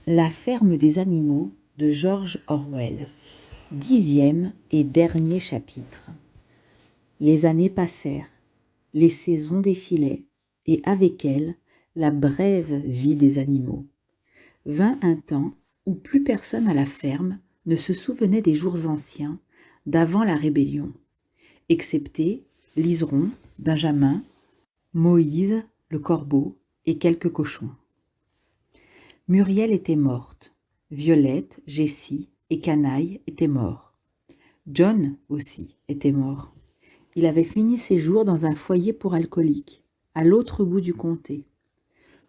La ferme des animaux de George Orwell. 10e et dernier chapitre. Les années passèrent, les saisons défilaient, et avec elles, la brève vie des animaux. Vint un temps où plus personne à la ferme ne se souvenait des jours anciens, d'avant la rébellion, excepté Liseron, Benjamin, Moïse, le corbeau et quelques cochons. Muriel était morte, Violette, Jessie et Canaille étaient morts. John aussi était mort. Il avait fini ses jours dans un foyer pour alcooliques, à l'autre bout du comté.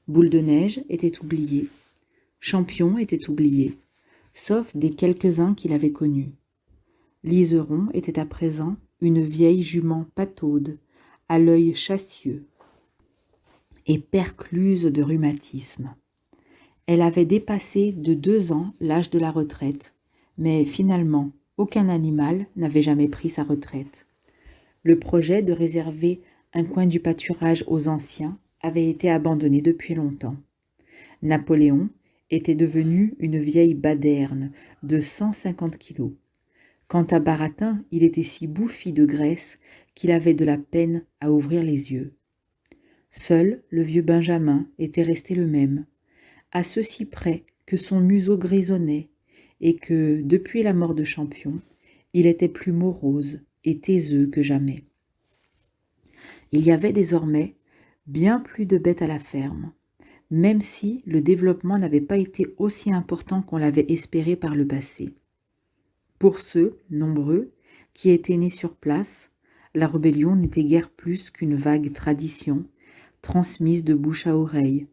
Boule de Neige était oublié. Champion était oublié, sauf des quelques-uns qu'il avait connus. Liseron était à présent une vieille jument pataude, à l'œil chassieux et percluse de rhumatisme. Elle avait dépassé de 2 ans l'âge de la retraite, mais finalement, aucun animal n'avait jamais pris sa retraite. Le projet de réserver un coin du pâturage aux anciens avait été abandonné depuis longtemps. Napoléon était devenu une vieille baderne de 150 kilos. Quant à Baratin, il était si bouffi de graisse qu'il avait de la peine à ouvrir les yeux. Seul le vieux Benjamin était resté le même, à ceci près que son museau grisonnait et que, depuis la mort de Champion, il était plus morose et taiseux que jamais. Il y avait désormais bien plus de bêtes à la ferme, même si le développement n'avait pas été aussi important qu'on l'avait espéré par le passé. Pour ceux, nombreux, qui étaient nés sur place, la rébellion n'était guère plus qu'une vague tradition, transmise de bouche à oreille.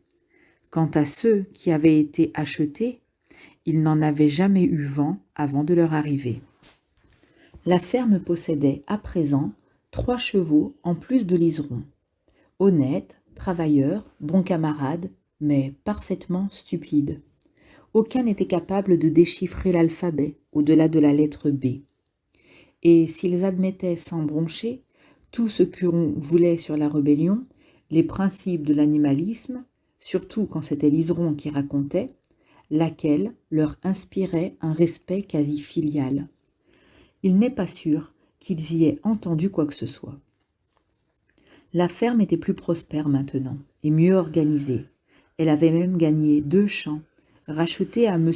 Quant à ceux qui avaient été achetés, ils n'en avaient jamais eu vent avant de leur arrivée. La ferme possédait à présent 3 chevaux en plus de Liseron. Honnêtes, travailleurs, bons camarades, mais parfaitement stupides. Aucun n'était capable de déchiffrer l'alphabet au-delà de la lettre B. Et s'ils admettaient sans broncher tout ce qu'on voulait sur la rébellion, les principes de l'animalisme, surtout quand c'était Liseron qui racontait, laquelle leur inspirait un respect quasi filial. Il n'est pas sûr qu'ils y aient entendu quoi que ce soit. La ferme était plus prospère maintenant et mieux organisée. Elle avait même gagné 2 champs. Racheté à M.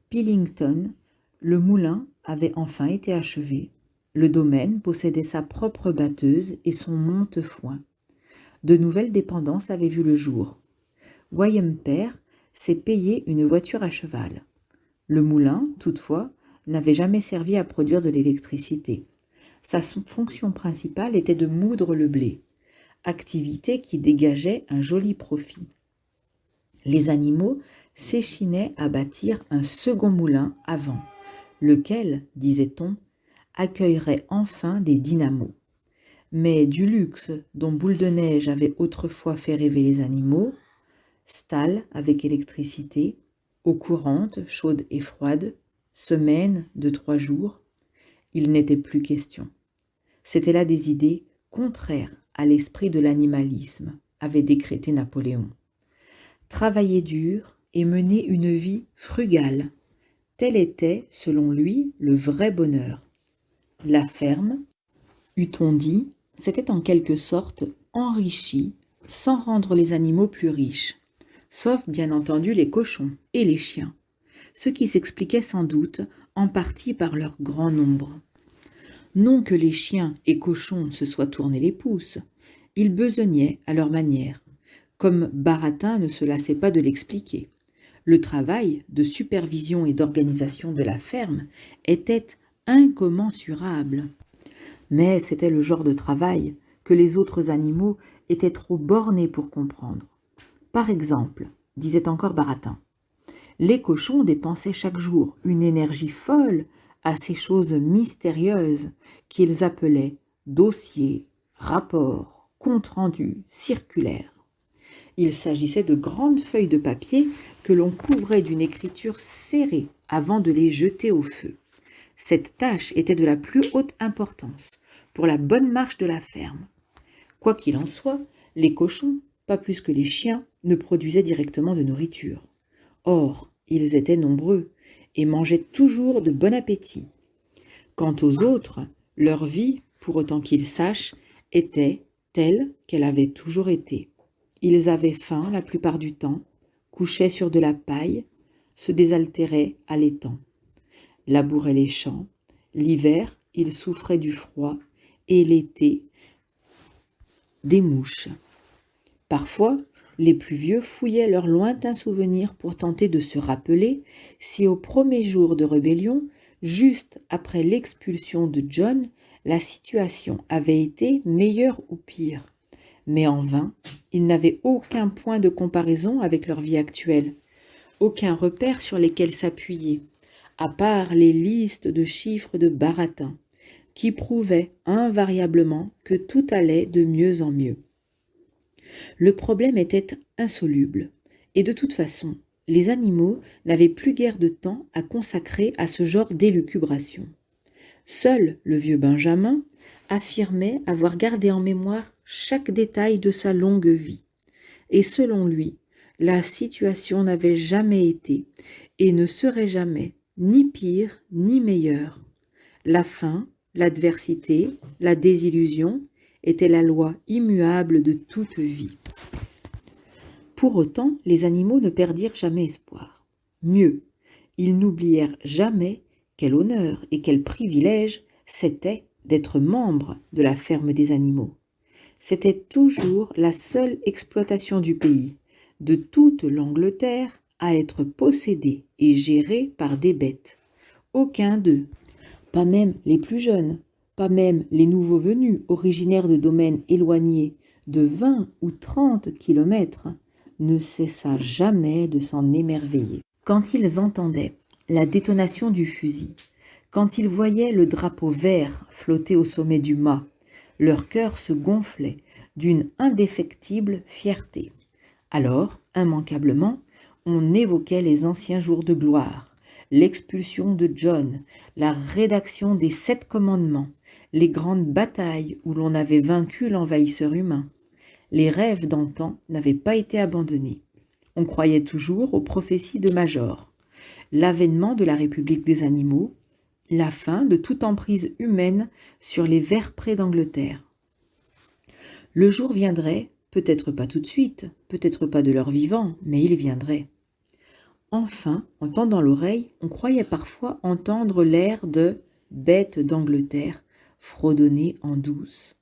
Pillington, le moulin avait enfin été achevé. Le domaine possédait sa propre batteuse et son monte-foin. De nouvelles dépendances avaient vu le jour. William père s'est payé une voiture à cheval. Le moulin, toutefois, n'avait jamais servi à produire de l'électricité. Sa fonction principale était de moudre le blé, activité qui dégageait un joli profit. Les animaux s'échinaient à bâtir un second moulin avant, lequel, disait-on, accueillerait enfin des dynamos. Mais du luxe dont Boule de Neige avait autrefois fait rêver les animaux, stalles avec électricité, eau courante, chaude et froide, semaine de 3 jours, il n'était plus question. C'étaient là des idées contraires à l'esprit de l'animalisme, avait décrété Napoléon. Travailler dur et mener une vie frugale, tel était, selon lui, le vrai bonheur. La ferme, eût-on dit, s'était en quelque sorte enrichie sans rendre les animaux plus riches, sauf bien entendu les cochons et les chiens, ce qui s'expliquait sans doute en partie par leur grand nombre. Non que les chiens et cochons se soient tournés les pouces, ils besognaient à leur manière, comme Baratin ne se lassait pas de l'expliquer. Le travail de supervision et d'organisation de la ferme était incommensurable. Mais c'était le genre de travail que les autres animaux étaient trop bornés pour comprendre. Par exemple, disait encore Baratin, les cochons dépensaient chaque jour une énergie folle à ces choses mystérieuses qu'ils appelaient dossiers, rapports, comptes rendus, circulaires. Il s'agissait de grandes feuilles de papier que l'on couvrait d'une écriture serrée avant de les jeter au feu. Cette tâche était de la plus haute importance pour la bonne marche de la ferme. Quoi qu'il en soit, les cochons, pas plus que les chiens, ne produisaient directement de nourriture. Or, ils étaient nombreux et mangeaient toujours de bon appétit. Quant aux autres, leur vie, pour autant qu'ils sachent, était telle qu'elle avait toujours été. Ils avaient faim la plupart du temps, couchaient sur de la paille, se désaltéraient à l'étang, labouraient les champs. L'hiver, ils souffraient du froid et l'été, des mouches. Parfois, les plus vieux fouillaient leurs lointains souvenirs pour tenter de se rappeler si au premier jour de rébellion, juste après l'expulsion de John, la situation avait été meilleure ou pire. Mais en vain, ils n'avaient aucun point de comparaison avec leur vie actuelle, aucun repère sur lesquels s'appuyer, à part les listes de chiffres de baratin, qui prouvaient invariablement que tout allait de mieux en mieux. Le problème était insoluble, et de toute façon, les animaux n'avaient plus guère de temps à consacrer à ce genre d'élucubration. Seul le vieux Benjamin affirmait avoir gardé en mémoire chaque détail de sa longue vie, et selon lui, la situation n'avait jamais été et ne serait jamais ni pire ni meilleure. La faim, l'adversité, la désillusion étaient la loi immuable de toute vie. Pour autant, les animaux ne perdirent jamais espoir. Mieux, ils n'oublièrent jamais quel honneur et quel privilège c'était d'être membre de la ferme des animaux. C'était toujours la seule exploitation du pays, de toute l'Angleterre, à être possédée et gérée par des bêtes. Aucun d'eux, pas même les plus jeunes, pas même les nouveaux venus originaires de domaines éloignés de 20 ou 30 kilomètres, ne cessa jamais de s'en émerveiller. Quand ils entendaient la détonation du fusil, quand ils voyaient le drapeau vert flotter au sommet du mât, leur cœur se gonflait d'une indéfectible fierté. Alors, immanquablement, on évoquait les anciens jours de gloire, l'expulsion de John, la rédaction des 7 commandements, les grandes batailles où l'on avait vaincu l'envahisseur humain. Les rêves d'antan n'avaient pas été abandonnés. On croyait toujours aux prophéties de Major, l'avènement de la République des animaux, la fin de toute emprise humaine sur les verts prés d'Angleterre. Le jour viendrait, peut-être pas tout de suite, peut-être pas de leur vivant, mais il viendrait. Enfin, en tendant l'oreille, on croyait parfois entendre l'air de « bête d'Angleterre » fredonner en douce.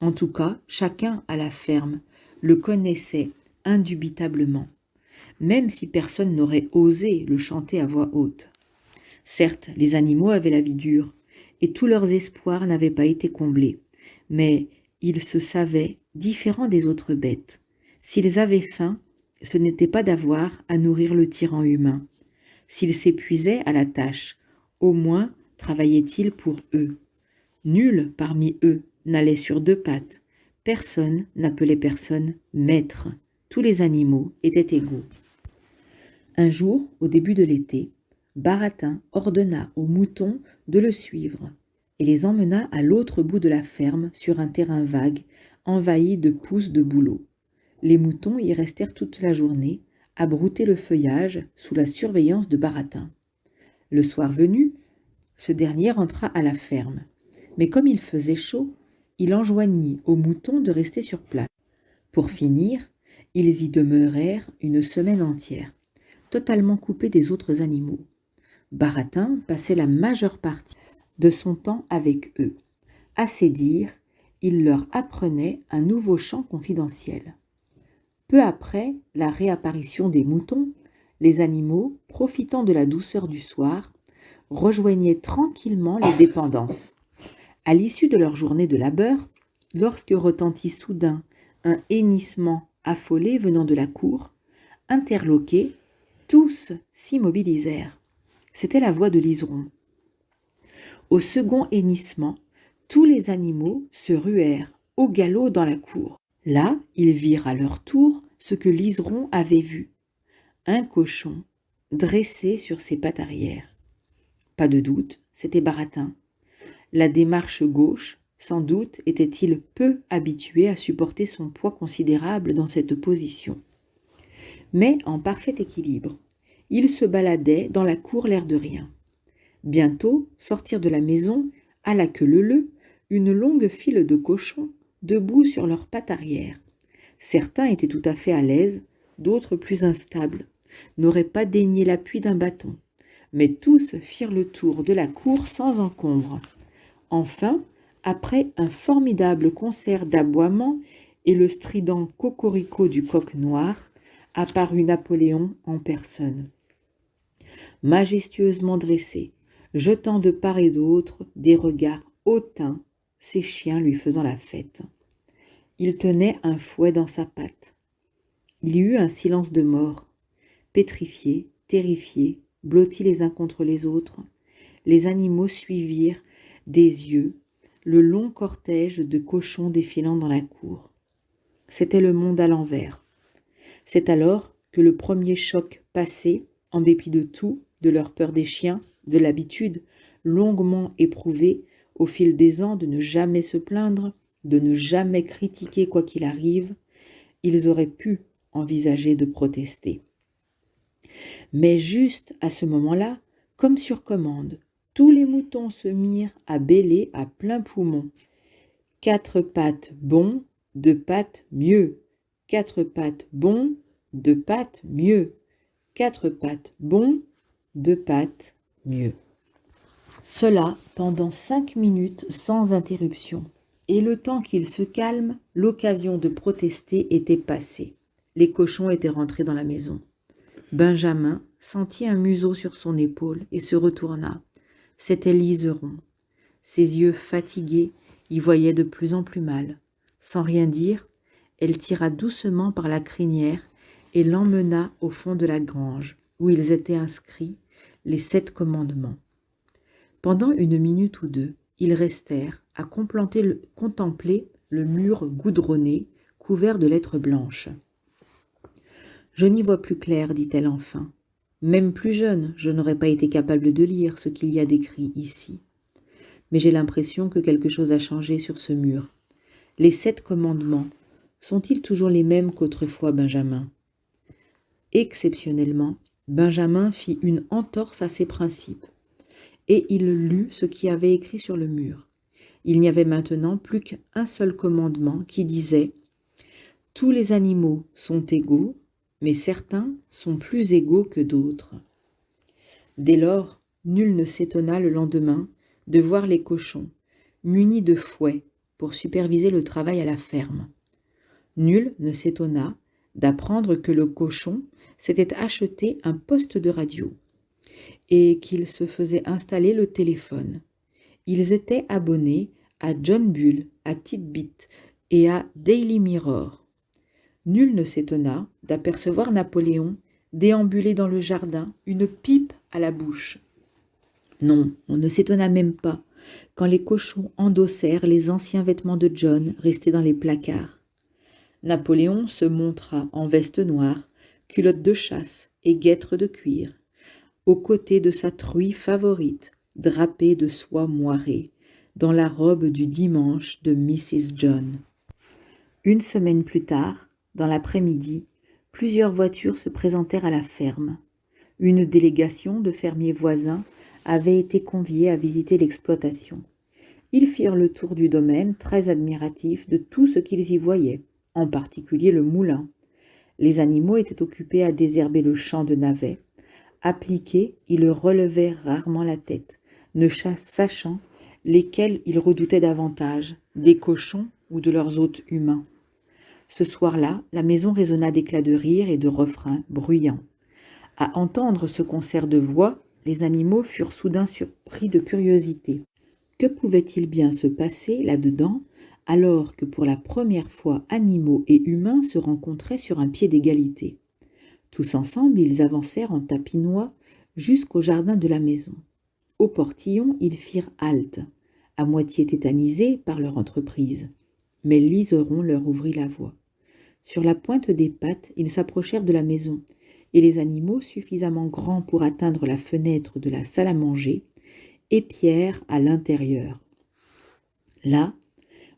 En tout cas, chacun à la ferme le connaissait indubitablement, même si personne n'aurait osé le chanter à voix haute. Certes, les animaux avaient la vie dure, et tous leurs espoirs n'avaient pas été comblés, mais ils se savaient différents des autres bêtes. S'ils avaient faim, ce n'était pas d'avoir à nourrir le tyran humain. S'ils s'épuisaient à la tâche, au moins travaillaient-ils pour eux. Nul parmi eux n'allait sur 2 pattes. Personne n'appelait personne maître. Tous les animaux étaient égaux. Un jour, au début de l'été, Baratin ordonna aux moutons de le suivre et les emmena à l'autre bout de la ferme sur un terrain vague, envahi de pousses de bouleaux. Les moutons y restèrent toute la journée, à brouter le feuillage sous la surveillance de Baratin. Le soir venu, ce dernier rentra à la ferme, mais comme il faisait chaud, il enjoignit aux moutons de rester sur place. Pour finir, ils y demeurèrent une semaine entière, totalement coupés des autres animaux. Baratin passait la majeure partie de son temps avec eux. Assez dire, il leur apprenait un nouveau chant confidentiel. Peu après la réapparition des moutons, les animaux, profitant de la douceur du soir, rejoignaient tranquillement les dépendances. À l'issue de leur journée de labeur, lorsque retentit soudain un hennissement affolé venant de la cour, interloqués, tous s'immobilisèrent. C'était la voix de Liseron. Au second hennissement, tous les animaux se ruèrent au galop dans la cour. Là, ils virent à leur tour ce que Liseron avait vu. Un cochon dressé sur ses pattes arrière. Pas de doute, c'était Baratin. La démarche gauche, sans doute, était-il peu habitué à supporter son poids considérable dans cette position. Mais en parfait équilibre, Ils se baladaient dans la cour l'air de rien. Bientôt, sortirent de la maison, à la queue leu-leu, une longue file de cochons, debout sur leurs pattes arrière. Certains étaient tout à fait à l'aise, d'autres plus instables, n'auraient pas daigné l'appui d'un bâton. Mais tous firent le tour de la cour sans encombre. Enfin, après un formidable concert d'aboiements et le strident cocorico du coq noir, apparut Napoléon en personne. Majestueusement dressé, jetant de part et d'autre des regards hautains, ses chiens lui faisant la fête. Il tenait un fouet dans sa patte. Il y eut un silence de mort. Pétrifiés, terrifiés, blottis les uns contre les autres, les animaux suivirent des yeux le long cortège de cochons défilant dans la cour. C'était le monde à l'envers. C'est alors que le premier choc passé, en dépit de tout, de leur peur des chiens, de l'habitude, longuement éprouvée au fil des ans de ne jamais se plaindre, de ne jamais critiquer quoi qu'il arrive, ils auraient pu envisager de protester. Mais juste à ce moment-là, comme sur commande, tous les moutons se mirent à bêler à plein poumon. 4 pattes bon, 2 pattes mieux. 4 pattes bon, 2 pattes mieux. 4 pattes bon, 2 pattes mieux. Cela pendant 5 minutes sans interruption. Et le temps qu'il se calme, l'occasion de protester était passée. Les cochons étaient rentrés dans la maison. Benjamin sentit un museau sur son épaule et se retourna. C'était Liseron. Ses yeux fatigués y voyaient de plus en plus mal. Sans rien dire, elle tira doucement par la crinière et l'emmena au fond de la grange, où ils étaient inscrits, les 7 commandements. Pendant 1 minute ou 2, ils restèrent à contempler le mur goudronné, couvert de lettres blanches. « Je n'y vois plus clair, dit-elle enfin. Même plus jeune, je n'aurais pas été capable de lire ce qu'il y a d'écrit ici. Mais j'ai l'impression que quelque chose a changé sur ce mur. Les 7 commandements, sont-ils toujours les mêmes qu'autrefois, Benjamin ?» Exceptionnellement, Benjamin fit une entorse à ses principes, et il lut ce qui avait écrit sur le mur. Il n'y avait maintenant plus qu'un seul commandement qui disait « Tous les animaux sont égaux, mais certains sont plus égaux que d'autres. » Dès lors, nul ne s'étonna le lendemain de voir les cochons, munis de fouets pour superviser le travail à la ferme. Nul ne s'étonna d'apprendre que le cochon s'était acheté un poste de radio et qu'il se faisait installer le téléphone. Ils étaient abonnés à John Bull, à Titbit et à Daily Mirror. Nul ne s'étonna d'apercevoir Napoléon déambuler dans le jardin, une pipe à la bouche. Non, on ne s'étonna même pas quand les cochons endossèrent les anciens vêtements de John restés dans les placards. Napoléon se montra en veste noire, culotte de chasse et guêtres de cuir, aux côtés de sa truie favorite, drapée de soie moirée, dans la robe du dimanche de Mrs. John. 1 semaine plus tard, dans l'après-midi, plusieurs voitures se présentèrent à la ferme. Une délégation de fermiers voisins avait été conviée à visiter l'exploitation. Ils firent le tour du domaine, très admiratifs de tout ce qu'ils y voyaient, en particulier le moulin. Les animaux étaient occupés à désherber le champ de navets. Appliqués, ils relevaient rarement la tête, ne sachant lesquels ils redoutaient davantage, des cochons ou de leurs hôtes humains. Ce soir-là, la maison résonna d'éclats de rire et de refrains bruyants. À entendre ce concert de voix, les animaux furent soudain surpris de curiosité. Que pouvait-il bien se passer là-dedans, alors que pour la première fois animaux et humains se rencontraient sur un pied d'égalité? Tous ensemble, ils avancèrent en tapinois jusqu'au jardin de la maison. Au portillon, ils firent halte, à moitié tétanisés par leur entreprise. Mais Liseron leur ouvrit la voie. Sur la pointe des pattes, ils s'approchèrent de la maison, et les animaux, suffisamment grands pour atteindre la fenêtre de la salle à manger, épièrent à l'intérieur. Là,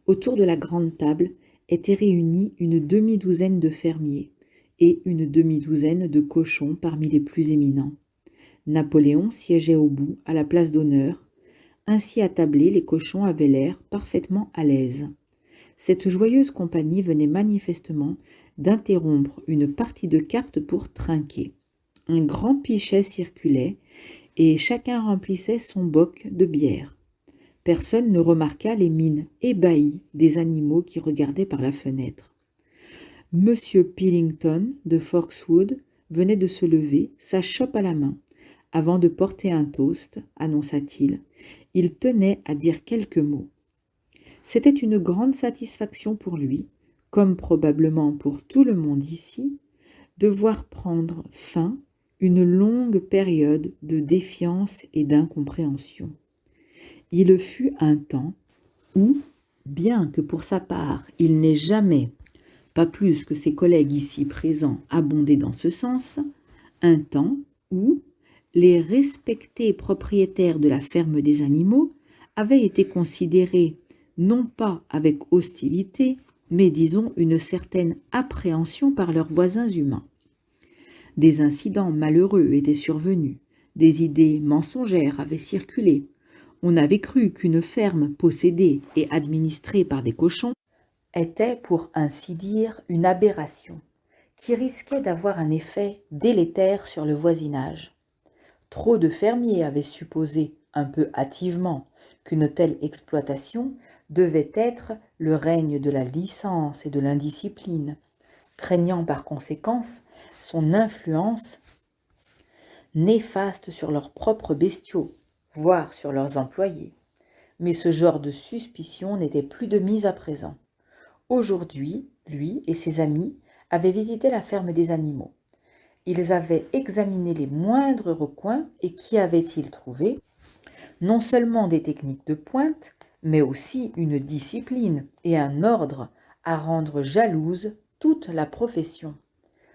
autour de la grande table, étaient réunis une demi-douzaine de fermiers. et une demi-douzaine de cochons parmi les plus éminents. Napoléon siégeait au bout, à la place d'honneur. Ainsi attablés, les cochons avaient l'air parfaitement à l'aise. Cette joyeuse compagnie venait manifestement d'interrompre une partie de cartes pour trinquer. Un grand pichet circulait, et chacun remplissait son boc de bière. Personne ne remarqua les mines ébahies des animaux qui regardaient par la fenêtre. Monsieur Pillington de Foxwood venait de se lever, sa chope à la main. Avant de porter un toast, annonça-t-il, il tenait à dire quelques mots. C'était une grande satisfaction pour lui, comme probablement pour tout le monde ici, de voir prendre fin une longue période de défiance et d'incompréhension. Il fut un temps où, bien que pour sa part il n'ait jamais, pas plus que ses collègues ici présents, abondé dans ce sens, un temps où les respectés propriétaires de la ferme des animaux avaient été considérés non pas avec hostilité, mais disons une certaine appréhension par leurs voisins humains. Des incidents malheureux étaient survenus, des idées mensongères avaient circulé. On avait cru qu'une ferme possédée et administrée par des cochons était, pour ainsi dire, une aberration, qui risquait d'avoir un effet délétère sur le voisinage. Trop de fermiers avaient supposé, un peu hâtivement, qu'une telle exploitation devait être le règne de la licence et de l'indiscipline, craignant par conséquence son influence néfaste sur leurs propres bestiaux, voire sur leurs employés. Mais ce genre de suspicion n'était plus de mise à présent. Aujourd'hui, lui et ses amis avaient visité la ferme des animaux. Ils avaient examiné les moindres recoins et qu'y avaient-ils trouvé? Non seulement des techniques de pointe, mais aussi une discipline et un ordre à rendre jalouse toute la profession.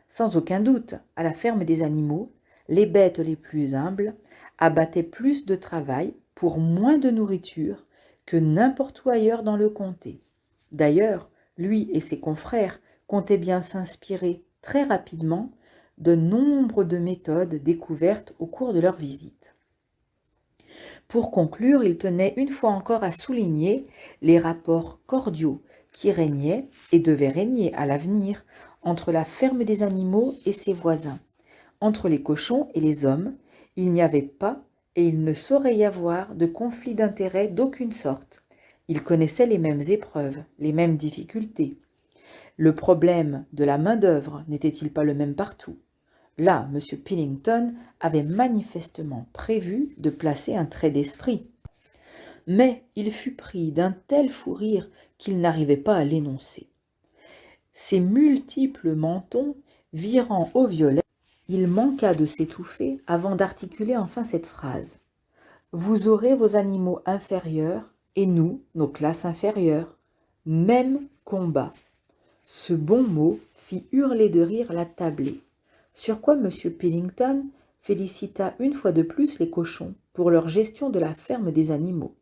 Sans aucun doute, à la ferme des animaux, les bêtes les plus humbles abattaient plus de travail pour moins de nourriture que n'importe où ailleurs dans le comté. D'ailleurs, lui et ses confrères comptaient bien s'inspirer très rapidement de nombre de méthodes découvertes au cours de leur visite. Pour conclure, il tenait une fois encore à souligner les rapports cordiaux qui régnaient et devaient régner à l'avenir entre la ferme des animaux et ses voisins. Entre les cochons et les hommes, il n'y avait pas et il ne saurait y avoir de conflit d'intérêts d'aucune sorte. Ils connaissaient les mêmes épreuves, les mêmes difficultés. Le problème de la main-d'œuvre n'était-il pas le même partout? Là, M. Pillington avait manifestement prévu de placer un trait d'esprit. Mais il fut pris d'un tel fou rire qu'il n'arrivait pas à l'énoncer. Ses multiples mentons virant au violet, il manqua de s'étouffer avant d'articuler enfin cette phrase. « Vous aurez vos animaux inférieurs et nous, nos classes inférieures. Même combat. » Ce bon mot fit hurler de rire la tablée, sur quoi M. Pillington félicita une fois de plus les cochons pour leur gestion de la ferme des animaux.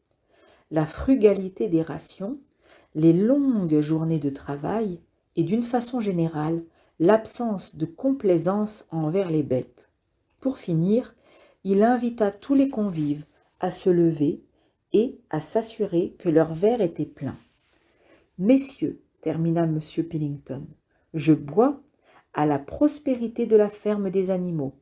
La frugalité des rations, les longues journées de travail et d'une façon générale, l'absence de complaisance envers les bêtes. Pour finir, il invita tous les convives à se lever et à s'assurer que leur verre était plein. « Messieurs, termina M. Pillington, je bois à la prospérité de la ferme des animaux. »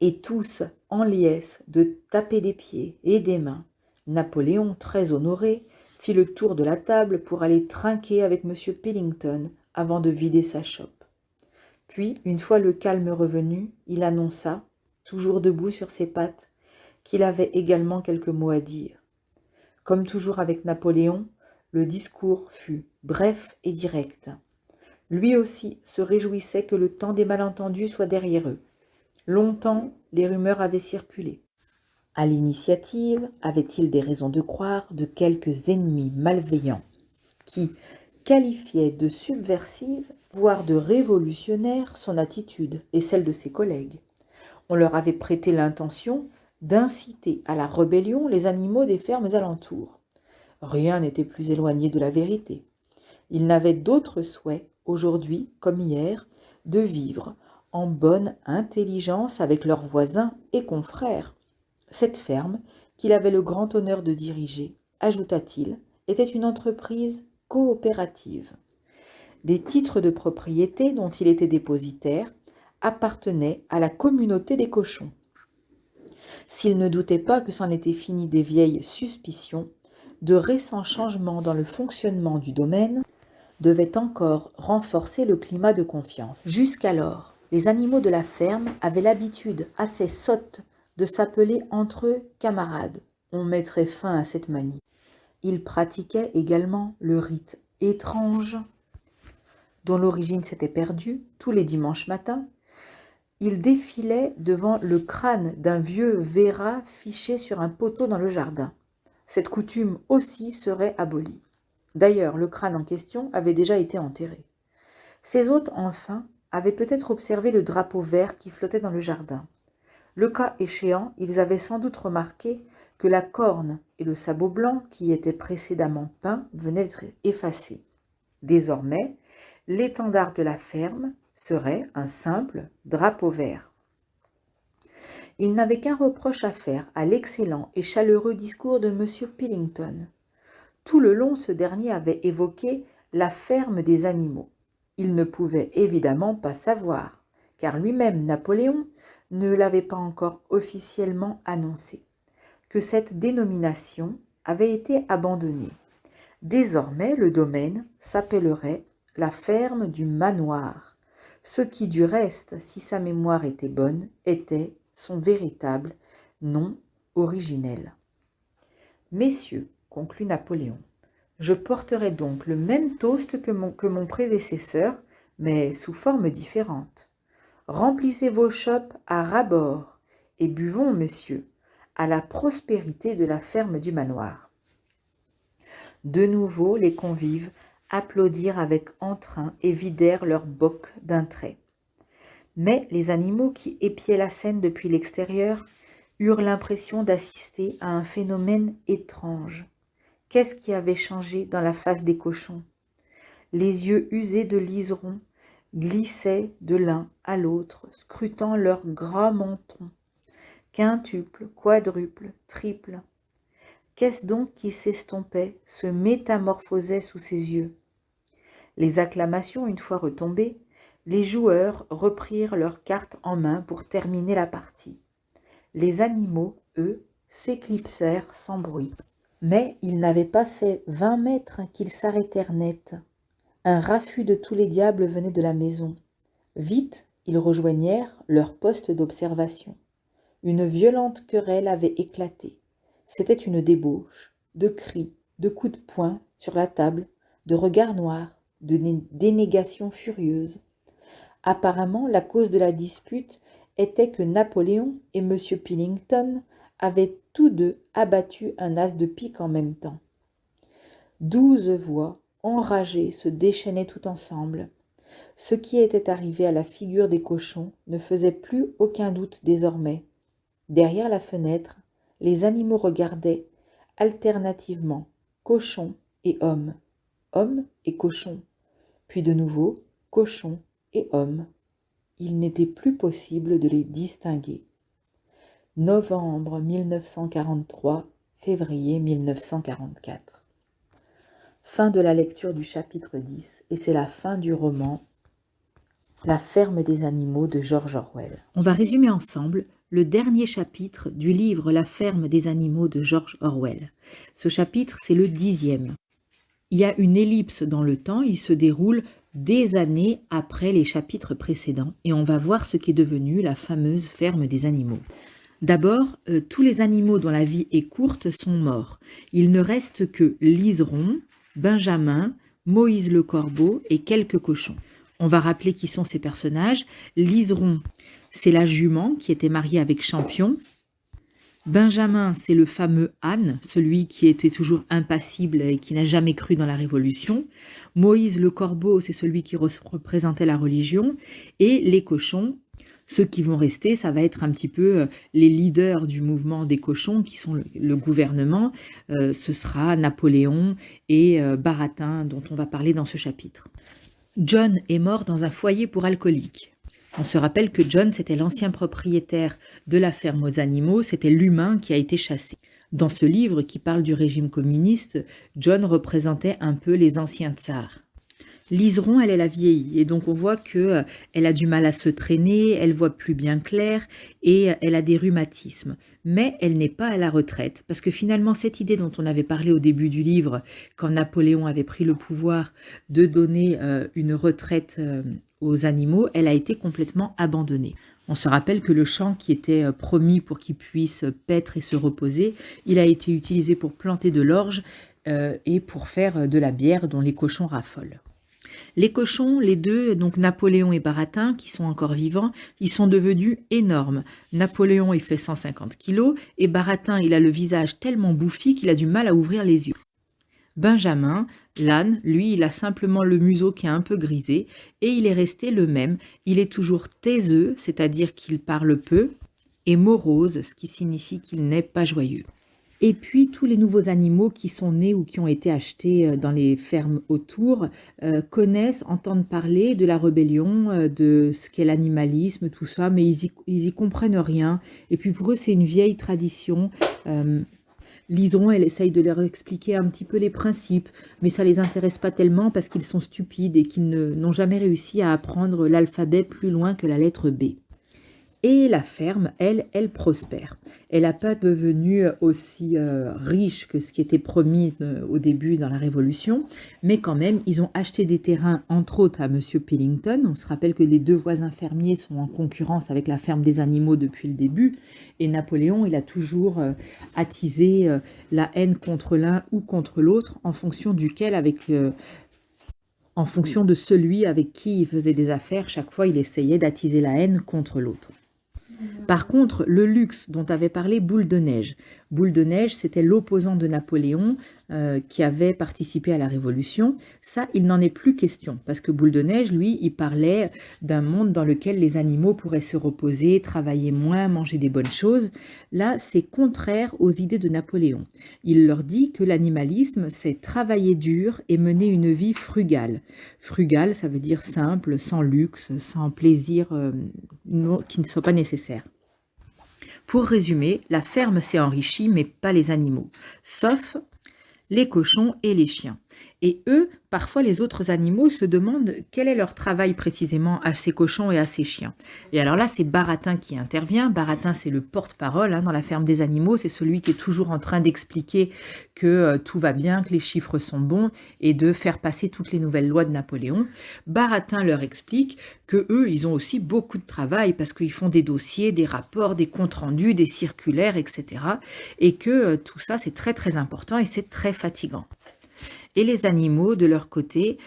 Et tous, en liesse, de taper des pieds et des mains. Napoléon, très honoré, fit le tour de la table pour aller trinquer avec M. Pillington avant de vider sa chope. Puis, une fois le calme revenu, il annonça, toujours debout sur ses pattes, qu'il avait également quelques mots à dire. Comme toujours avec Napoléon, le discours fut bref et direct. Lui aussi se réjouissait que le temps des malentendus soit derrière eux. Longtemps, les rumeurs avaient circulé. À l'initiative, avait-il des raisons de croire, de quelques ennemis malveillants qui qualifiaient de subversive, voire de révolutionnaire, son attitude et celle de ses collègues. On leur avait prêté l'intention d'inciter à la rébellion les animaux des fermes alentours. Rien n'était plus éloigné de la vérité. Ils n'avaient d'autre souhait, aujourd'hui comme hier, de vivre en bonne intelligence avec leurs voisins et confrères. Cette ferme, qu'il avait le grand honneur de diriger, ajouta-t-il, était une entreprise coopérative. Des titres de propriété dont il était dépositaire appartenaient à la communauté des cochons. S'il ne doutait pas que c'en était fini des vieilles suspicions, de récents changements dans le fonctionnement du domaine devaient encore renforcer le climat de confiance. Jusqu'alors, les animaux de la ferme avaient l'habitude assez sotte de s'appeler entre eux camarades. On mettrait fin à cette manie. Ils pratiquaient également le rite étrange dont l'origine s'était perdue tous les dimanches matins. Ils défilaient devant le crâne d'un vieux verra fiché sur un poteau dans le jardin. Cette coutume aussi serait abolie. D'ailleurs, le crâne en question avait déjà été enterré. Ces hôtes, enfin, avaient peut-être observé le drapeau vert qui flottait dans le jardin. Le cas échéant, ils avaient sans doute remarqué que la corne et le sabot blanc qui y étaient précédemment peints venaient d'être effacés. Désormais, l'étendard de la ferme serait un simple drapeau vert. Il n'avait qu'un reproche à faire à l'excellent et chaleureux discours de M. Pillington. Tout le long, ce dernier avait évoqué la ferme des animaux. Il ne pouvait évidemment pas savoir, car lui-même, Napoléon, ne l'avait pas encore officiellement annoncé, que cette dénomination avait été abandonnée. Désormais, le domaine s'appellerait la ferme du manoir, ce qui du reste, si sa mémoire était bonne, était son véritable nom originel. Messieurs, conclut Napoléon, je porterai donc le même toast que mon prédécesseur, mais sous forme différente. Remplissez vos chopes à ras-bord et buvons, monsieur, à la prospérité de la ferme du manoir. De nouveau, les convives applaudirent avec entrain et vidèrent leurs bocs d'un trait. Mais les animaux qui épiaient la scène depuis l'extérieur eurent l'impression d'assister à un phénomène étrange. Qu'est-ce qui avait changé dans la face des cochons? Les yeux usés de liserons glissaient de l'un à l'autre, scrutant leurs gras mentons. Quintuple, quadruple, triple. Qu'est-ce donc qui s'estompait, se métamorphosait sous ses yeux? Les acclamations une fois retombées, les joueurs reprirent leurs cartes en main pour terminer la partie. Les animaux, eux, s'éclipsèrent sans bruit. Mais ils n'avaient pas fait 20 mètres qu'ils s'arrêtèrent net. Un raffut de tous les diables venait de la maison. Vite, ils rejoignèrent leur poste d'observation. Une violente querelle avait éclaté. C'était une débauche, de cris, de coups de poing sur la table, de regards noirs, de dénégations furieuses. Apparemment, la cause de la dispute était que Napoléon et M. Pillington avaient tous deux abattu un as de pique en même temps. 12 voix, enragées, se déchaînaient tout ensemble. Ce qui était arrivé à la figure des cochons ne faisait plus aucun doute désormais. Derrière la fenêtre, les animaux regardaient alternativement cochons et hommes, hommes et cochons, puis de nouveau cochons et hommes. Il n'était plus possible de les distinguer. Novembre 1943, février 1944. Fin de la lecture du chapitre 10, et c'est la fin du roman La ferme des animaux de George Orwell. On va résumer ensemble le dernier chapitre du livre La ferme des animaux de George Orwell. Ce chapitre, c'est le 10e. Il y a une ellipse dans le temps, il se déroule des années après les chapitres précédents, et on va voir ce qu'est devenu la fameuse ferme des animaux. D'abord, tous les animaux dont la vie est courte sont morts. Il ne reste que Liseron, Benjamin, Moïse le corbeau et quelques cochons. On va rappeler qui sont ces personnages. Liseron, c'est la jument qui était mariée avec Champion. Benjamin, c'est le fameux âne, celui qui était toujours impassible et qui n'a jamais cru dans la Révolution. Moïse le corbeau, c'est celui qui représentait la religion. Et les cochons, ceux qui vont rester, ça va être un petit peu les leaders du mouvement des cochons, qui sont le gouvernement. Ce sera Napoléon et Baratin, dont on va parler dans ce chapitre. John est mort dans un foyer pour alcooliques. On se rappelle que John, c'était l'ancien propriétaire de la ferme aux animaux, c'était l'humain qui a été chassé. Dans ce livre qui parle du régime communiste, John représentait un peu les anciens tsars. Liseron, elle a vieilli et donc on voit que elle a du mal à se traîner, elle voit plus bien clair et elle a des rhumatismes. Mais elle n'est pas à la retraite parce que finalement cette idée dont on avait parlé au début du livre, quand Napoléon avait pris le pouvoir de donner une retraite aux animaux, elle a été complètement abandonnée. On se rappelle que le champ qui était promis pour qu'ils puissent paître et se reposer, il a été utilisé pour planter de l'orge et pour faire de la bière dont les cochons raffolent. Les cochons, les deux, donc Napoléon et Baratin, qui sont encore vivants, ils sont devenus énormes. Napoléon, il fait 150 kilos et Baratin, il a le visage tellement bouffi qu'il a du mal à ouvrir les yeux. Benjamin, l'âne, lui, il a simplement le museau qui est un peu grisé et il est resté le même. Il est toujours taiseux, c'est-à-dire qu'il parle peu, et morose, ce qui signifie qu'il n'est pas joyeux. Et puis tous les nouveaux animaux qui sont nés ou qui ont été achetés dans les fermes autour connaissent, entendent parler de la rébellion, de ce qu'est l'animalisme, tout ça, mais ils y comprennent rien. Et puis pour eux, c'est une vieille tradition. Liseron, elle essaye de leur expliquer un petit peu les principes, mais ça les intéresse pas tellement parce qu'ils sont stupides et qu'ils n'ont jamais réussi à apprendre l'alphabet plus loin que la lettre B. Et la ferme, elle prospère. Elle n'a pas devenu aussi riche que ce qui était promis au début dans la Révolution, mais quand même, ils ont acheté des terrains, entre autres à Monsieur Pillington. On se rappelle que les deux voisins fermiers sont en concurrence avec la ferme des animaux depuis le début, et Napoléon, il a toujours attisé la haine contre l'un ou contre l'autre, en fonction duquel, en fonction de celui avec qui il faisait des affaires, chaque fois, il essayait d'attiser la haine contre l'autre. Par contre, le luxe dont avait parlé Boule de Neige. Boule de Neige, c'était l'opposant de Napoléon qui avait participé à la Révolution. Ça, il n'en est plus question, parce que Boule de Neige, lui, il parlait d'un monde dans lequel les animaux pourraient se reposer, travailler moins, manger des bonnes choses. Là, c'est contraire aux idées de Napoléon. Il leur dit que l'animalisme, c'est travailler dur et mener une vie frugale. Frugale, ça veut dire simple, sans luxe, sans plaisir qui ne soit pas nécessaire. Pour résumer, la ferme s'est enrichie, mais pas les animaux, sauf les cochons et les chiens. Et eux, parfois les autres animaux se demandent quel est leur travail précisément à ces cochons et à ces chiens. Et alors là, c'est Baratin qui intervient. Baratin, c'est le porte-parole dans la ferme des animaux. C'est celui qui est toujours en train d'expliquer que tout va bien, que les chiffres sont bons et de faire passer toutes les nouvelles lois de Napoléon. Baratin leur explique que eux, ils ont aussi beaucoup de travail parce qu'ils font des dossiers, des rapports, des comptes rendus, des circulaires, etc. Et que tout ça, c'est très très important et c'est très fatigant. Et les animaux, de leur côté,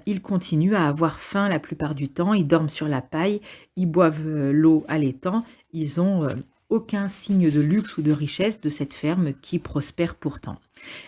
ils continuent à avoir faim la plupart du temps, ils dorment sur la paille, ils boivent l'eau à l'étang, ils n'ont aucun signe de luxe ou de richesse de cette ferme qui prospère pourtant.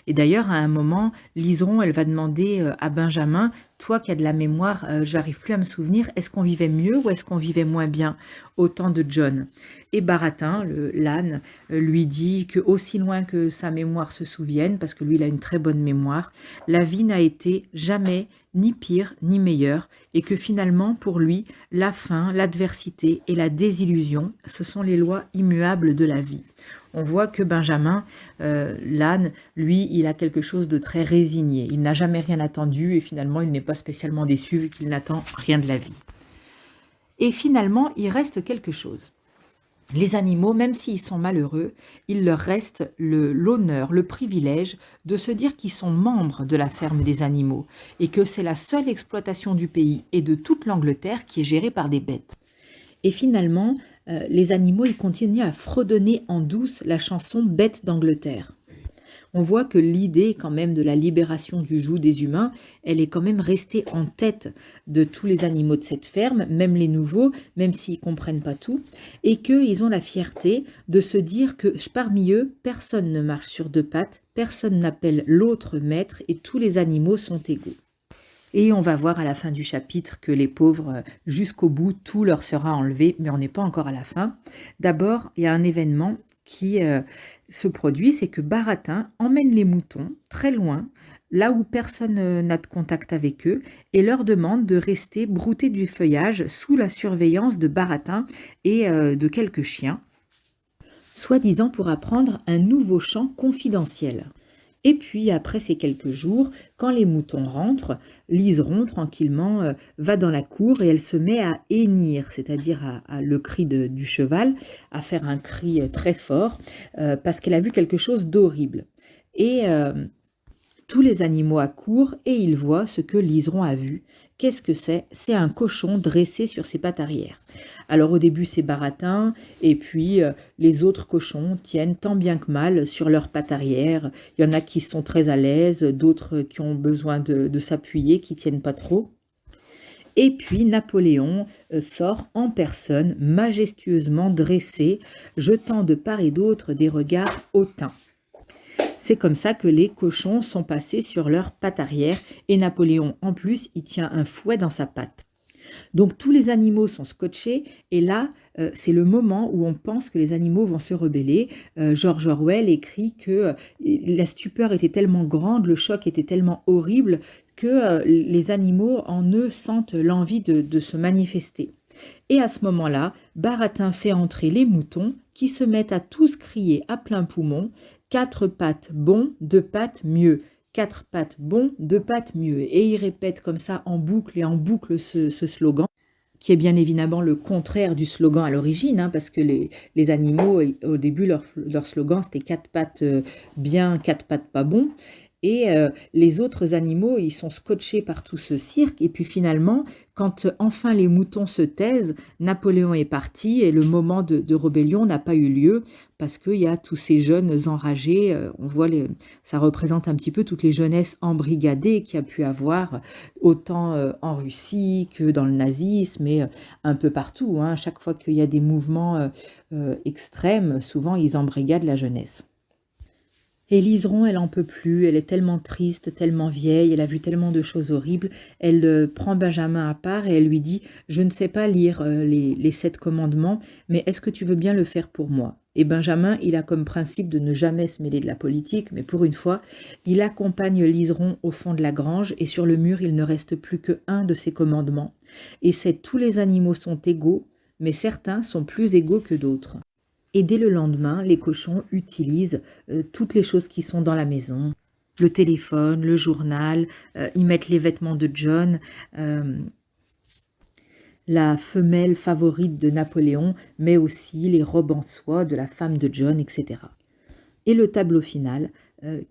Et d'ailleurs, à un moment, Liseron, elle va demander à Benjamin, toi qui as de la mémoire, j'arrive plus à me souvenir, est-ce qu'on vivait mieux ou est-ce qu'on vivait moins bien au temps de John? Et Baratin, l'âne, lui dit que aussi loin que sa mémoire se souvienne, parce que lui, il a une très bonne mémoire, la vie n'a été jamais ni pire ni meilleure, et que finalement, pour lui, la faim, l'adversité et la désillusion, ce sont les lois immuables de la vie. On voit que Benjamin, l'âne, lui, il a quelque chose de très résigné. Il n'a jamais rien attendu et finalement, il n'est pas spécialement déçu vu qu'il n'attend rien de la vie. Et finalement, il reste quelque chose. Les animaux, même s'ils sont malheureux, il leur reste l'honneur, le privilège de se dire qu'ils sont membres de la ferme des animaux et que c'est la seule exploitation du pays et de toute l'Angleterre qui est gérée par des bêtes. Et finalement, les animaux, ils continuent à fredonner en douce la chanson Bêtes d'Angleterre. On voit que l'idée quand même de la libération du joug des humains, elle est quand même restée en tête de tous les animaux de cette ferme, même les nouveaux, même s'ils ne comprennent pas tout, et qu'ils ont la fierté de se dire que parmi eux, personne ne marche sur deux pattes, personne n'appelle l'autre maître et tous les animaux sont égaux. Et on va voir à la fin du chapitre que les pauvres, jusqu'au bout, tout leur sera enlevé, mais on n'est pas encore à la fin. D'abord, il y a un événement qui se produit, c'est que Baratin emmène les moutons très loin là où personne n'a de contact avec eux, et leur demande de rester brouter du feuillage sous la surveillance de Baratin et de quelques chiens, soi-disant pour apprendre un nouveau chant confidentiel. Et puis, après ces quelques jours, quand les moutons rentrent, Liseron, tranquillement, va dans la cour et elle se met à hennir, c'est-à-dire à le cri du cheval, à faire un cri très fort, parce qu'elle a vu quelque chose d'horrible. Et tous les animaux accourent et ils voient ce que Liseron a vu. Qu'est-ce que c'est? C'est un cochon dressé sur ses pattes arrière. Alors au début c'est Baratin, et puis les autres cochons tiennent tant bien que mal sur leurs pattes arrière. Il y en a qui sont très à l'aise, d'autres qui ont besoin de s'appuyer, qui tiennent pas trop. Et puis Napoléon sort en personne, majestueusement dressé, jetant de part et d'autre des regards hautains. C'est comme ça que les cochons sont passés sur leurs pattes arrière, et Napoléon, en plus, il tient un fouet dans sa patte. Donc tous les animaux sont scotchés, et là, c'est le moment où on pense que les animaux vont se rebeller. George Orwell écrit que la stupeur était tellement grande, le choc était tellement horrible, que les animaux en eux sentent l'envie de se manifester. Et à ce moment-là, Baratin fait entrer les moutons qui se mettent à tous crier à plein poumon: quatre pattes bon, deux pattes mieux. Quatre pattes bon, deux pattes mieux. Et il répète comme ça en boucle et en boucle ce slogan, qui est bien évidemment le contraire du slogan à l'origine, hein, parce que les animaux, au début, leur slogan, c'était quatre pattes bien, quatre pattes pas bon. Et les autres animaux, ils sont scotchés par tout ce cirque. Et puis finalement, quand enfin les moutons se taisent, Napoléon est parti et le moment de rébellion n'a pas eu lieu parce qu'il y a tous ces jeunes enragés. On voit, ça représente un petit peu toutes les jeunesses embrigadées qu'il y a pu avoir, autant en Russie que dans le nazisme et un peu partout, hein. Chaque fois qu'il y a des mouvements extrêmes, souvent ils embrigadent la jeunesse. Et Liseron, elle en peut plus, elle est tellement triste, tellement vieille, elle a vu tellement de choses horribles. Elle prend Benjamin à part et elle lui dit: je ne sais pas lire les 7 commandements, mais est-ce que tu veux bien le faire pour moi? Et Benjamin, il a comme principe de ne jamais se mêler de la politique, mais pour une fois, il accompagne Liseron au fond de la grange et sur le mur, il ne reste plus qu'un de ses commandements. Et c'est: tous les animaux sont égaux, mais certains sont plus égaux que d'autres. Et dès le lendemain, les cochons utilisent toutes les choses qui sont dans la maison. Le téléphone, le journal, ils mettent les vêtements de John, la femelle favorite de Napoléon, mais aussi les robes en soie de la femme de John, etc. Et le tableau final,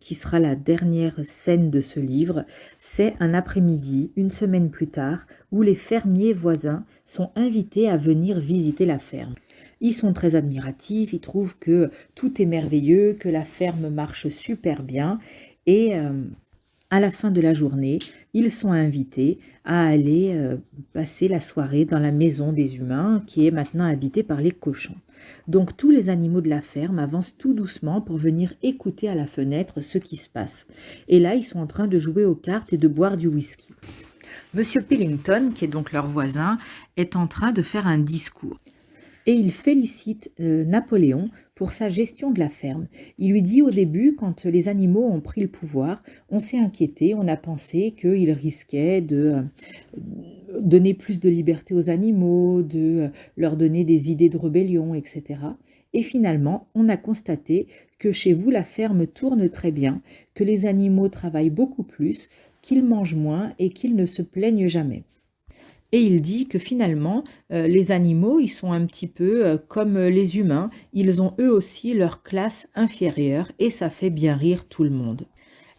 qui sera la dernière scène de ce livre, c'est un après-midi, une semaine plus tard, où les fermiers voisins sont invités à venir visiter la ferme. Ils sont très admiratifs, ils trouvent que tout est merveilleux, que la ferme marche super bien et à la fin de la journée, ils sont invités à aller passer la soirée dans la maison des humains qui est maintenant habitée par les cochons. Donc tous les animaux de la ferme avancent tout doucement pour venir écouter à la fenêtre ce qui se passe. Et là, ils sont en train de jouer aux cartes et de boire du whisky. Monsieur Pillington, qui est donc leur voisin, est en train de faire un discours. Et il félicite Napoléon pour sa gestion de la ferme. Il lui dit: au début, quand les animaux ont pris le pouvoir, on s'est inquiété, on a pensé qu'ils risquaient de donner plus de liberté aux animaux, de leur donner des idées de rébellion, etc. Et finalement, on a constaté que chez vous, la ferme tourne très bien, que les animaux travaillent beaucoup plus, qu'ils mangent moins et qu'ils ne se plaignent jamais. Et il dit que finalement, les animaux, ils sont un petit peu comme les humains, ils ont eux aussi leur classe inférieure et ça fait bien rire tout le monde.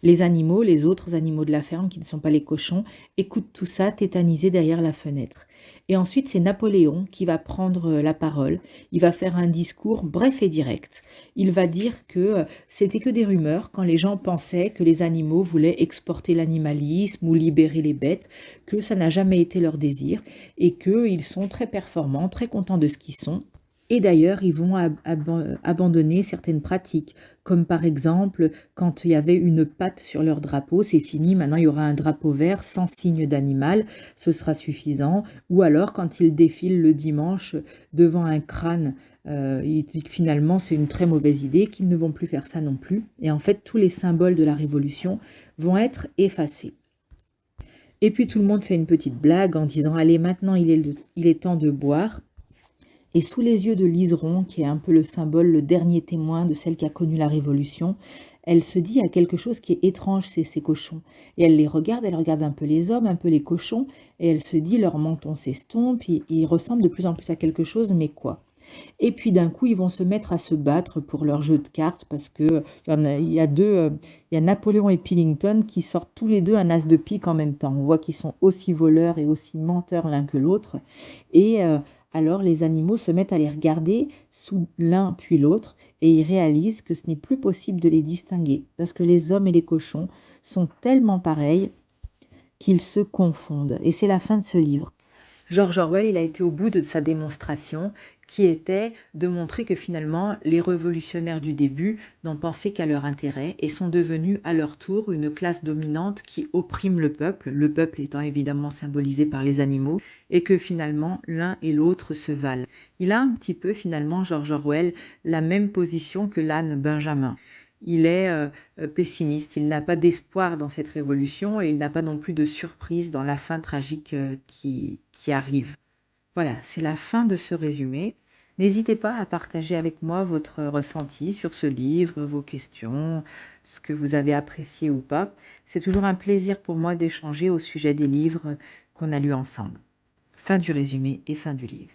Les animaux, les autres animaux de la ferme qui ne sont pas les cochons, écoutent tout ça tétanisés derrière la fenêtre. Et ensuite, c'est Napoléon qui va prendre la parole. Il va faire un discours bref et direct. Il va dire que c'était que des rumeurs quand les gens pensaient que les animaux voulaient exporter l'animalisme ou libérer les bêtes, que ça n'a jamais été leur désir et qu'ils sont très performants, très contents de ce qu'ils sont. Et d'ailleurs, ils vont abandonner certaines pratiques, comme par exemple, quand il y avait une patte sur leur drapeau, c'est fini, maintenant il y aura un drapeau vert sans signe d'animal, ce sera suffisant. Ou alors, quand ils défilent le dimanche devant un crâne, ils disent que finalement c'est une très mauvaise idée, qu'ils ne vont plus faire ça non plus. Et en fait, tous les symboles de la Révolution vont être effacés. Et puis tout le monde fait une petite blague en disant: «Allez, maintenant il est temps de boire». Et sous les yeux de Liseron, qui est un peu le symbole, le dernier témoin de celle qui a connu la Révolution, elle se dit à quelque chose qui est étrange, c'est ces cochons. Et elle regarde un peu les hommes, un peu les cochons, et elle se dit, leur menton s'estompe, ils ressemblent de plus en plus à quelque chose, mais quoi? Et puis d'un coup, ils vont se mettre à se battre pour leur jeu de cartes, parce que il y a deux, il y a Napoléon et Pillington qui sortent tous les deux un as de pique en même temps. On voit qu'ils sont aussi voleurs et aussi menteurs l'un que l'autre. Et alors les animaux se mettent à les regarder sous l'un puis l'autre, et ils réalisent que ce n'est plus possible de les distinguer, parce que les hommes et les cochons sont tellement pareils qu'ils se confondent. Et c'est la fin de ce livre. George Orwell, il a été au bout de sa démonstration, qui était de montrer que finalement, les révolutionnaires du début n'ont pensé qu'à leur intérêt et sont devenus à leur tour une classe dominante qui opprime le peuple étant évidemment symbolisé par les animaux, et que finalement, l'un et l'autre se valent. Il a un petit peu, finalement, George Orwell, la même position que l'âne Benjamin. Il est pessimiste, il n'a pas d'espoir dans cette révolution et il n'a pas non plus de surprise dans la fin tragique qui arrive. Voilà, c'est la fin de ce résumé. N'hésitez pas à partager avec moi votre ressenti sur ce livre, vos questions, ce que vous avez apprécié ou pas. C'est toujours un plaisir pour moi d'échanger au sujet des livres qu'on a lus ensemble. Fin du résumé et fin du livre.